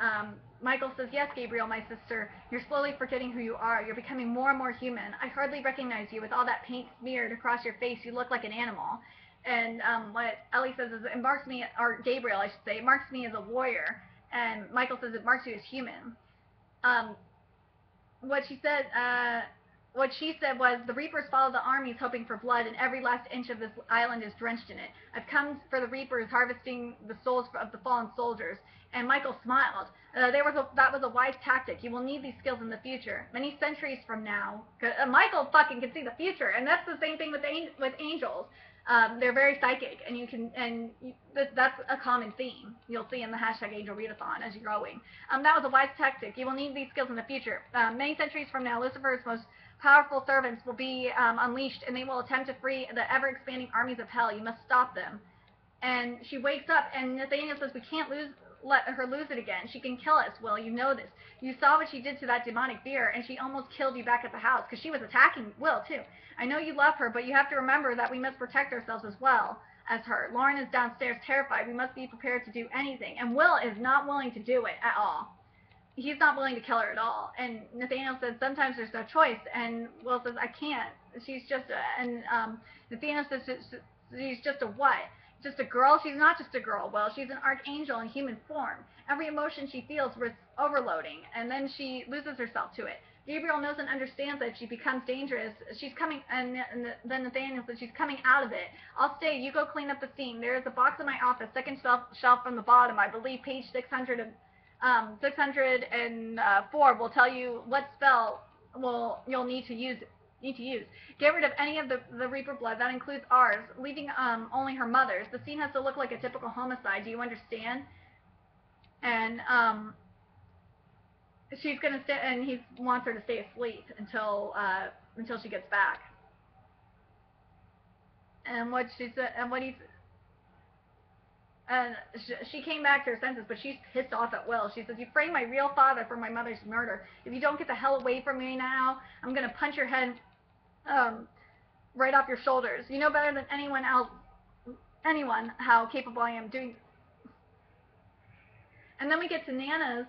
Michael says, "Yes, Gabriel, my sister, you're slowly forgetting who you are. You're becoming more and more human. I hardly recognize you with all that paint smeared across your face. You look like an animal." And what Ellie says is, it marks me, or Gabriel, I should say, it marks me as a warrior. And Michael says it marks you as human. Um, what she said, what she said was, the Reapers follow the armies hoping for blood, and every last inch of this island is drenched in it. I've come for the Reapers, harvesting the souls of the fallen soldiers. And Michael smiled. That was a wise tactic. You will need these skills in the future. Many centuries from now. Michael fucking can see the future, and that's the same thing with angels. They're very psychic, and that's a common theme you'll see in the hashtag AngelReadAthon as you're growing. That was a wise tactic. You will need these skills in the future. Many centuries from now, Lucifer's most powerful servants will be unleashed, and they will attempt to free the ever-expanding armies of hell. You must stop them. And she wakes up, and Nathaniel says, we can't let her lose it again. She can kill us, Will. You know this. You saw what she did to that demonic beer, and she almost killed you back at the house, because she was attacking Will, too. I know you love her, but you have to remember that we must protect ourselves as well as her. Lauren is downstairs terrified. We must be prepared to do anything. And Will is not willing to do it at all. He's not willing to kill her at all. And Nathaniel says, sometimes there's no choice. And Will says, I can't. She's just a... And Nathaniel says, she's just a what? Just a girl? She's not just a girl, Will. She's an archangel in human form. Every emotion she feels risks overloading, and then she loses herself to it. Gabriel knows and understands that if she becomes dangerous, she's coming, and then Nathaniel says she's coming out of it. I'll stay. You go clean up the scene. There is a box in my office, second shelf from the bottom, I believe, page 604 will tell you what spell you'll need to use. Get rid of any of the Reaper blood. That includes ours, leaving only her mother's. The scene has to look like a typical homicide. Do you understand? And she's gonna stay, and he wants her to stay asleep until she gets back. And what she said, and what he's, and she came back to her senses, but she's pissed off at Will. She says, you framed my real father for my mother's murder. If you don't get the hell away from me now, I'm gonna punch your head right off your shoulders. You know better than anyone how capable I am doing. And then we get to Nana's,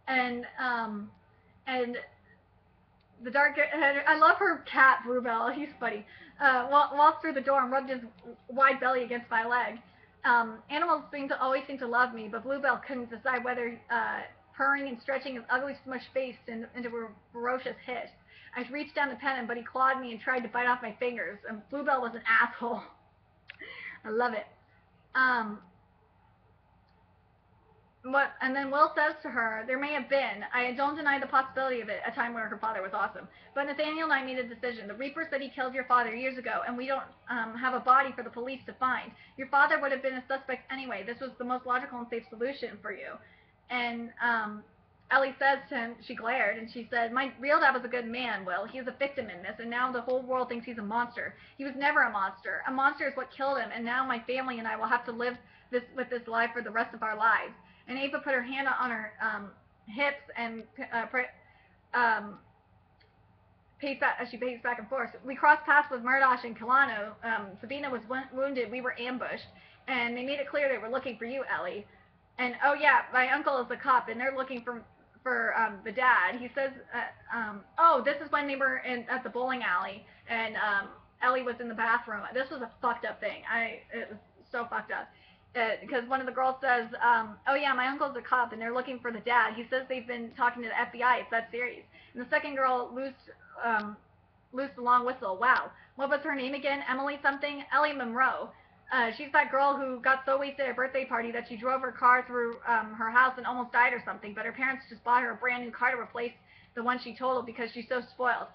and the dark. I love her cat, Bluebell. He's funny. Walked through the door and rubbed his wide belly against my leg. Animals always seem to love me, but Bluebell couldn't decide whether purring and stretching his ugly smushed face into a ferocious hiss. I reached down to pet him, but he clawed me and tried to bite off my fingers. And Bluebell was an asshole. I love it. And then Will says to her, there may have been, I don't deny the possibility of it, a time where her father was awesome. But Nathaniel and I made a decision. The Reaper said he killed your father years ago, and we don't have a body for the police to find. Your father would have been a suspect anyway. This was the most logical and safe solution for you. And Ellie says to him, she glared, and she said, my real dad was a good man, Will. He was a victim in this, and now the whole world thinks he's a monster. He was never a monster. A monster is what killed him, and now my family and I will have to live with this life for the rest of our lives. And Ava put her hand on her hips and she paced back and forth. We crossed paths with Murdoch and Kilano. Sabina was wounded. We were ambushed. And they made it clear they were looking for you, Ellie. And, oh, yeah, my uncle is a cop, and they're looking for the dad. He says, oh, this is when they were at the bowling alley, and Ellie was in the bathroom. This was a fucked up thing. It was so fucked up. Because one of the girls says, oh yeah, my uncle's a cop and they're looking for the dad. He says they've been talking to the FBI. It's that serious. And the second girl loosed a long whistle. Wow. What was her name again? Emily something? Ellie Monroe. She's that girl who got so wasted at a birthday party that she drove her car through her house and almost died or something. But her parents just bought her a brand new car to replace the one she totaled because she's so spoiled.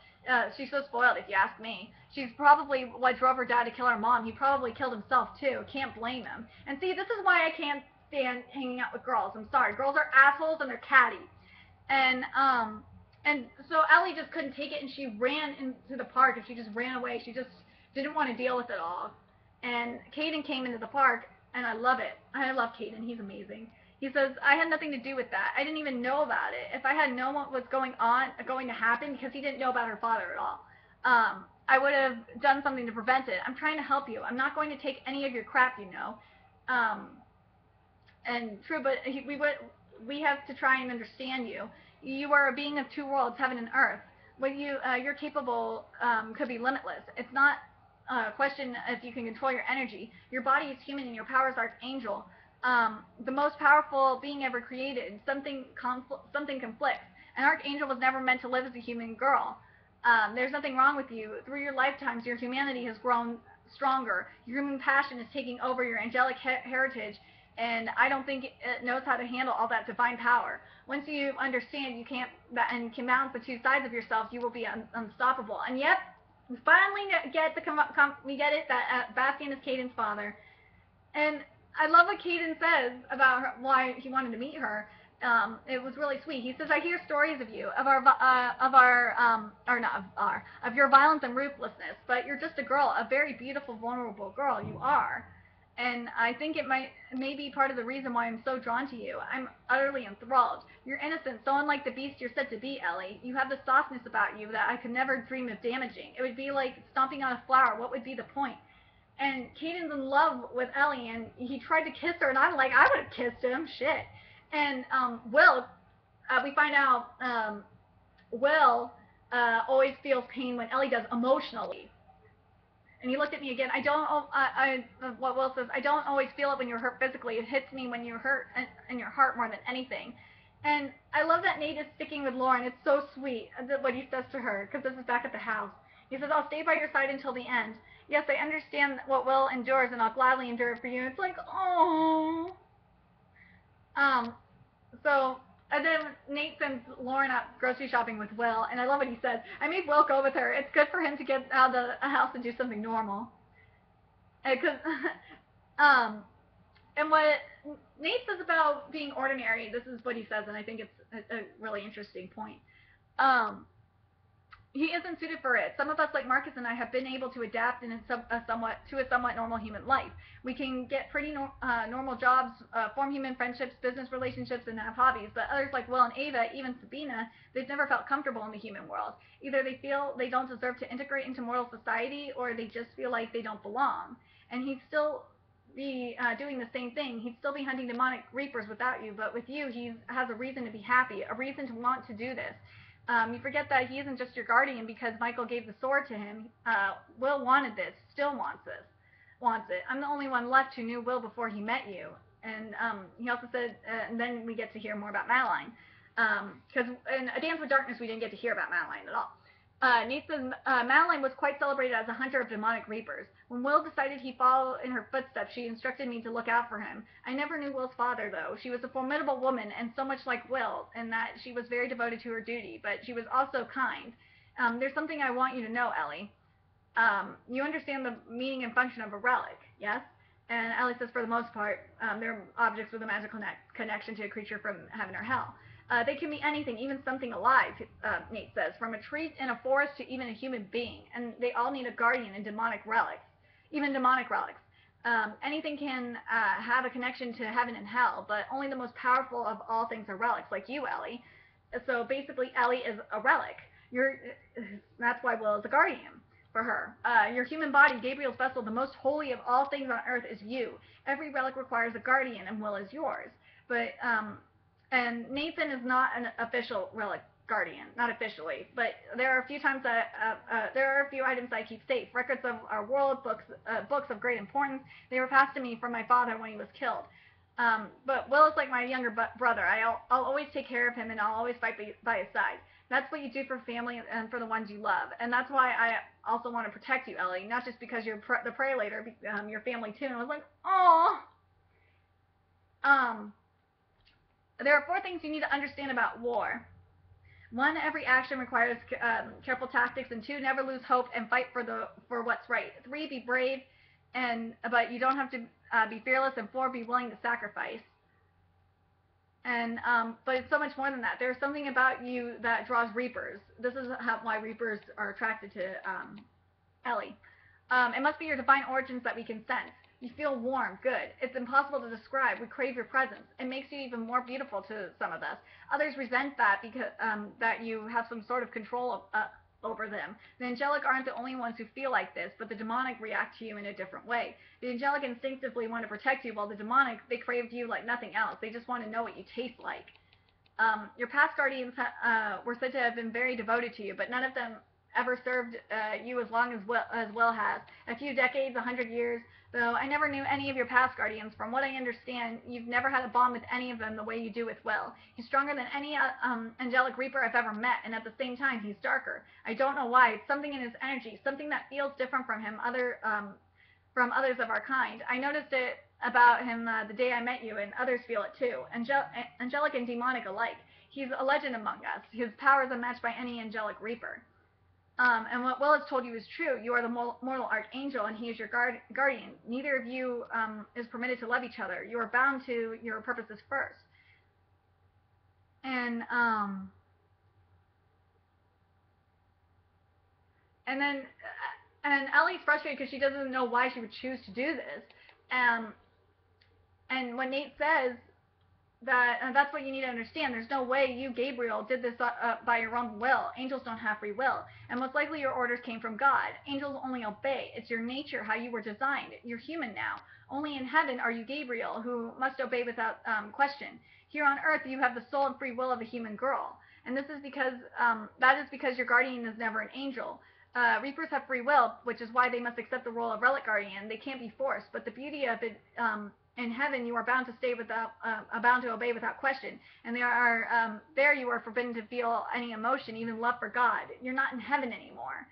She's so spoiled, if you ask me. She's probably what drove her dad to kill her mom. He probably killed himself, too. Can't blame him. And see, this is why I can't stand hanging out with girls. I'm sorry. Girls are assholes and they're catty. And And so Ellie just couldn't take it, and she ran into the park, and she just ran away. She just didn't want to deal with it all. And Caden came into the park, and I love it. I love Caden. He's amazing. He says, I had nothing to do with that. I didn't even know about it. If I had known what was going to happen, because he didn't know about her father at all, I would have done something to prevent it. I'm trying to help you. I'm not going to take any of your crap, you know. Um, and true, but we have to try and understand you. You are a being of two worlds, heaven and earth. What you're capable could be limitless. It's not a question if you can control your energy. Your body is human and your power is archangel. The most powerful being ever created. Something conflicts. An archangel was never meant to live as a human girl. There's nothing wrong with you. Through your lifetimes, your humanity has grown stronger. Your human passion is taking over your angelic heritage, and I don't think it knows how to handle all that divine power. Once you understand you can't and can balance the two sides of yourself, you will be unstoppable. And yep, we finally get we get it that Bastian is Caden's father, and I love what Caden says about her, why he wanted to meet her. It was really sweet. He says, "I hear stories of you, of your violence and ruthlessness, but you're just a girl, a very beautiful, vulnerable girl. You are." And I think it may be part of the reason why I'm so drawn to you. I'm utterly enthralled. You're innocent, so unlike the beast you're said to be, Ellie. You have the softness about you that I could never dream of damaging. It would be like stomping on a flower. What would be the point? And Caden's in love with Ellie, and he tried to kiss her, and I'm like, I would have kissed him, shit. And Will, we find out Will always feels pain when Ellie does emotionally. And he looked at me again. What Will says, I don't always feel it when you're hurt physically. It hits me when you're hurt in your heart more than anything. And I love that Nate is sticking with Lauren. It's so sweet what he says to her, because this is back at the house. He says, I'll stay by your side until the end. Yes, I understand what Will endures, and I'll gladly endure it for you. And it's like, oh. So, and then Nate sends Lauren out grocery shopping with Will, and I love what he says. I made Will go with her. It's good for him to get out of the house and do something normal. Because, and what Nate says about being ordinary, this is what he says, and I think it's a really interesting point. He isn't suited for it. Some of us, like Marcus and I, have been able to adapt in a somewhat normal human life. We can get pretty normal jobs, form human friendships, business relationships, and have hobbies. But others, like Will and Ava, even Sabina, they've never felt comfortable in the human world. Either they feel they don't deserve to integrate into mortal society, or they just feel like they don't belong. And he'd still be doing the same thing. He'd still be hunting demonic reapers without you, but with you, he has a reason to be happy, a reason to want to do this. You forget that he isn't just your guardian because Michael gave the sword to him. Will wanted this, still wants it. I'm the only one left who knew Will before he met you. And he also said, and then we get to hear more about Madeline. Because in A Dance with Darkness, we didn't get to hear about Madeline at all. Nate says, Madeline was quite celebrated as a hunter of demonic reapers. When Will decided he'd follow in her footsteps, she instructed me to look out for him. I never knew Will's father, though. She was a formidable woman, and so much like Will, in that she was very devoted to her duty, but she was also kind. There's something I want you to know, Ellie. You understand the meaning and function of a relic, yes? And Ellie says, for the most part, they're objects with a magical connection to a creature from heaven or hell. They can be anything, even something alive, Nate says, from a tree in a forest to even a human being. And they all need a guardian and demonic relics, even demonic relics. Anything can have a connection to heaven and hell, but only the most powerful of all things are relics, like you, Ellie. So basically, Ellie is a relic. That's why Will is a guardian for her. Your human body, Gabriel's vessel, the most holy of all things on earth, is you. Every relic requires a guardian, and Will is yours. But and Nathan is not an official relic guardian, not officially, but there are a few times that there are a few items I keep safe. Records of our world, books of great importance. They were passed to me from my father when he was killed. But Will is like my younger brother. I'll always take care of him, and I'll always fight by his side. That's what you do for family and for the ones you love, and that's why I also want to protect you, Ellie. Not just because you're the prelator, your family too. And I was like, oh. There are 4 things you need to understand about war. 1, every action requires careful tactics, and 2, never lose hope and fight for what's right. 3, be brave, but you don't have to be fearless, and 4, be willing to sacrifice. And but it's so much more than that. There's something about you that draws Reapers. This is why Reapers are attracted to Ellie. It must be your divine origins that we can sense. You feel warm, good. It's impossible to describe. We crave your presence. It makes you even more beautiful to some of us. Others resent that because that you have some sort of control over them. The angelic aren't the only ones who feel like this, but the demonic react to you in a different way. The angelic instinctively want to protect you, while the demonic, they crave you like nothing else. They just want to know what you taste like. Your past guardians were said to have been very devoted to you, but none of them ever served you as long as Will has. A few decades, 100 years, though I never knew any of your past guardians. From what I understand, you've never had a bond with any of them the way you do with Will. He's stronger than any angelic reaper I've ever met, and at the same time, he's darker. I don't know why. It's something in his energy, something that feels different from him, from others of our kind. I noticed it about him the day I met you, and others feel it too. Angelic and demonic alike. He's a legend among us. His power is unmatched by any angelic reaper. And what Will has told you is true. You are the mortal archangel, and he is your guardian. Neither of you is permitted to love each other. You are bound to your purposes first. And then Ellie's frustrated because she doesn't know why she would choose to do this. And when Nate says that that's what you need to understand. There's no way you, Gabriel, did this by your own will. Angels don't have free will. And most likely your orders came from God. Angels only obey. It's your nature, how you were designed. You're human now. Only in heaven are you Gabriel, who must obey without question. Here on earth, you have the soul and free will of a human girl. And this is because, that is because your guardian is never an angel. Reapers have free will, which is why they must accept the role of relic guardian. They can't be forced. But the beauty of it, in heaven, you are bound to stay bound to obey without question, and there you are forbidden to feel any emotion, even love for God. You're not in heaven anymore.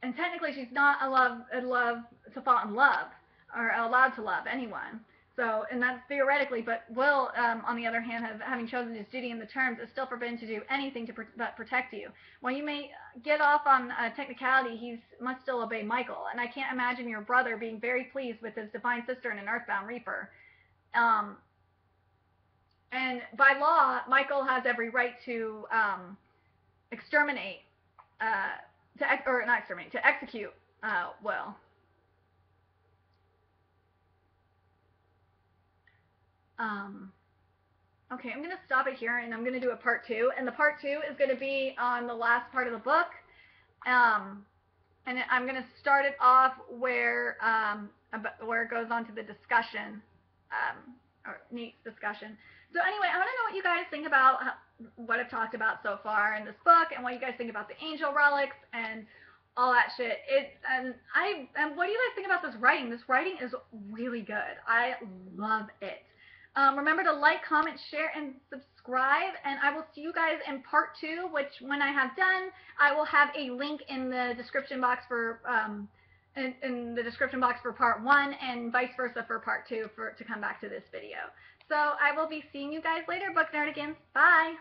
And technically, she's not allowed to fall in love, or allowed to love anyone. So, and that's theoretically, but Will, on the other hand, having chosen his duty in the terms, is still forbidden to do anything but protect you. While you may get off on technicality, he must still obey Michael, and I can't imagine your brother being very pleased with his divine sister and an earthbound reaper. And by law, Michael has every right to exterminate, to execute Will. Okay, I'm going to stop it here, and I'm going to do a part 2. And the part 2 is going to be on the last part of the book. And I'm going to start it off where it goes on to the discussion, or Nate's discussion. So anyway, I want to know what you guys think about what I've talked about so far in this book, and what you guys think about the angel relics and all that shit. And what do you guys think about this writing? This writing is really good. I love it. Remember to like, comment, share, and subscribe, and I will see you guys in part 2, which when I have done, I will have a link in the description box for in the description box for part 1, and vice versa for part 2 to come back to this video. So I will be seeing you guys later, Book Nerdigans. Bye!